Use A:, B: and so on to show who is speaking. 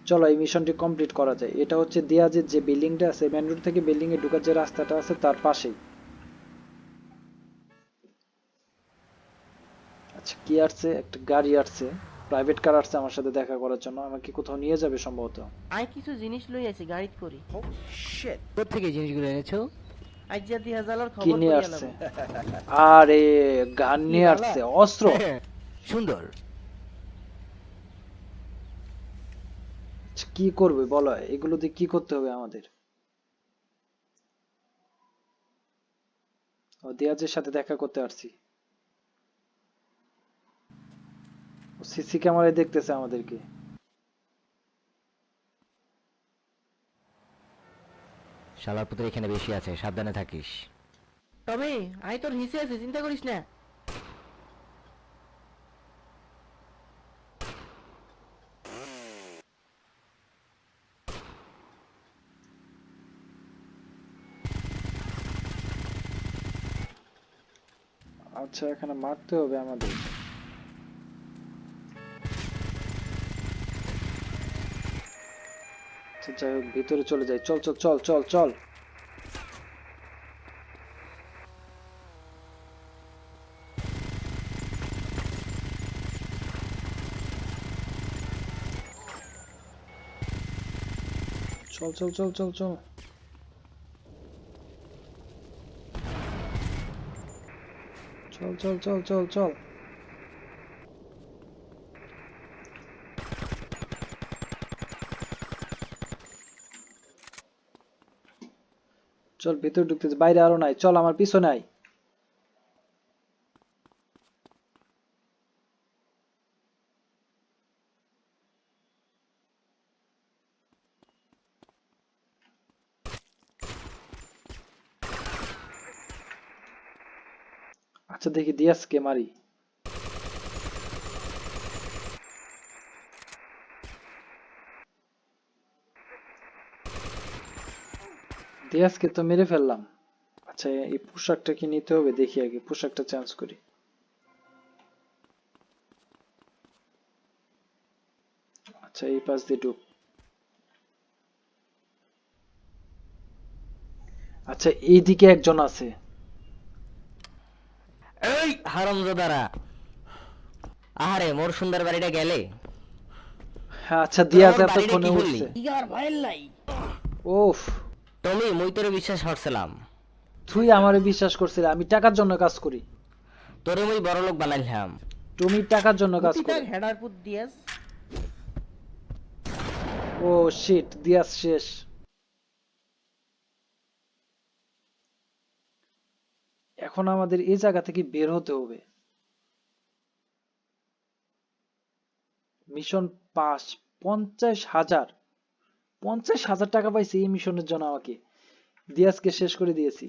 A: চলো এই মিশনটি কমপ্লিট করা যায়। এটা হচ্ছে দিয়াজের যে বিল্ডিংটা আছে, মেন রোড থেকে বিল্ডিং এ ঢোকার যে রাস্তাটা আছে তার পাশেই। আচ্ছা কি আসছে, একটা গাড়ি আসছে, প্রাইভেট কার আসছে আমার সাথে দেখা করার জন্য, আমাকে কোথাও নিয়ে যাবে সম্ভবত।
B: আয় কিছু জিনিস লই আইছি গাড়িত করি।
C: কোত্থেকে এই জিনিসগুলো এনেছো?
B: আজ্জা দি হাজালার
A: কি
B: খবর
A: নিয়ে
B: করিয়া
A: আসছে?
B: লাবো।
A: আরে গান
C: কি
A: নিয়ে
C: বালা?
A: আসছে, অস্ত্র।
C: সুন্দর।
A: আচ্ছা, কি করবে বলো, এগুলো দিয়ে কি করতে হবে আমাদের? ও দিয়াজের সাথে দেখা করতে আসছি, ও সিসি ক্যামেরায় দেখতেছে আমাদেরকে।
C: শালার পুত্র এখানে বেশি আছে, সাবধানে থাকিস।
B: তবে আয় তোর হিসে আছে, চিন্তা করিস না।
A: আচ্ছা এখানে মারতে হবে আমাদের। আচ্ছা যাই হোক, ভিতরে চলে যাই, চল চল চল চল চল। চল চল চল চল চল। চল চল চল চল চল। চল ভিতরে ঢুকতেছে, বাইরে আরো নাই, চল আমার পিছনে আয়। আচ্ছা দেখি দিয়াসকে মারি। দিয়াসকে তো মেরে ফেললাম। আচ্ছা এই পোশাকটা কি নিতে হবে, দেখি আগে পোশাকটা চেঞ্জ করি। আচ্ছা এই পাশ দিয়ে ঢুক। আচ্ছা এইদিকে একজন আছে।
C: এই হারামজাদারা! আহারে, মোর সুন্দর বাড়িটা গেলে।
A: হ্যাঁ আচ্ছা
C: তোরা
A: দিয়াজ
C: আমার বাড়িটা
A: এতক্ষণে
C: কি করলি?
A: উঠছে।
B: ইগার ভাইয়ের লাই।
A: ওফ।
C: টমি, মুই তোরে বিশ্বাস করছিলাম।
A: তুই আমারে বিশ্বাস করছিলি, আমি টাকার জন্য কাজ করি।
C: তোরে মুই বড়লোক বানাইলাম।
A: তুমি টাকার জন্য কাজ
B: গুতি তাক
A: করো।
B: হেডার পুত দিয়াস।
A: ও শিট, দিয়াজ শেষ। এখন আমাদের এই জায়গা থেকে বের হতে হবে। Mission pass. 50,000, 50,000 টাকা পাইছি এই মিশনের জন্য, আমাকে দিয়াজকে শেষ করে দিয়েছি।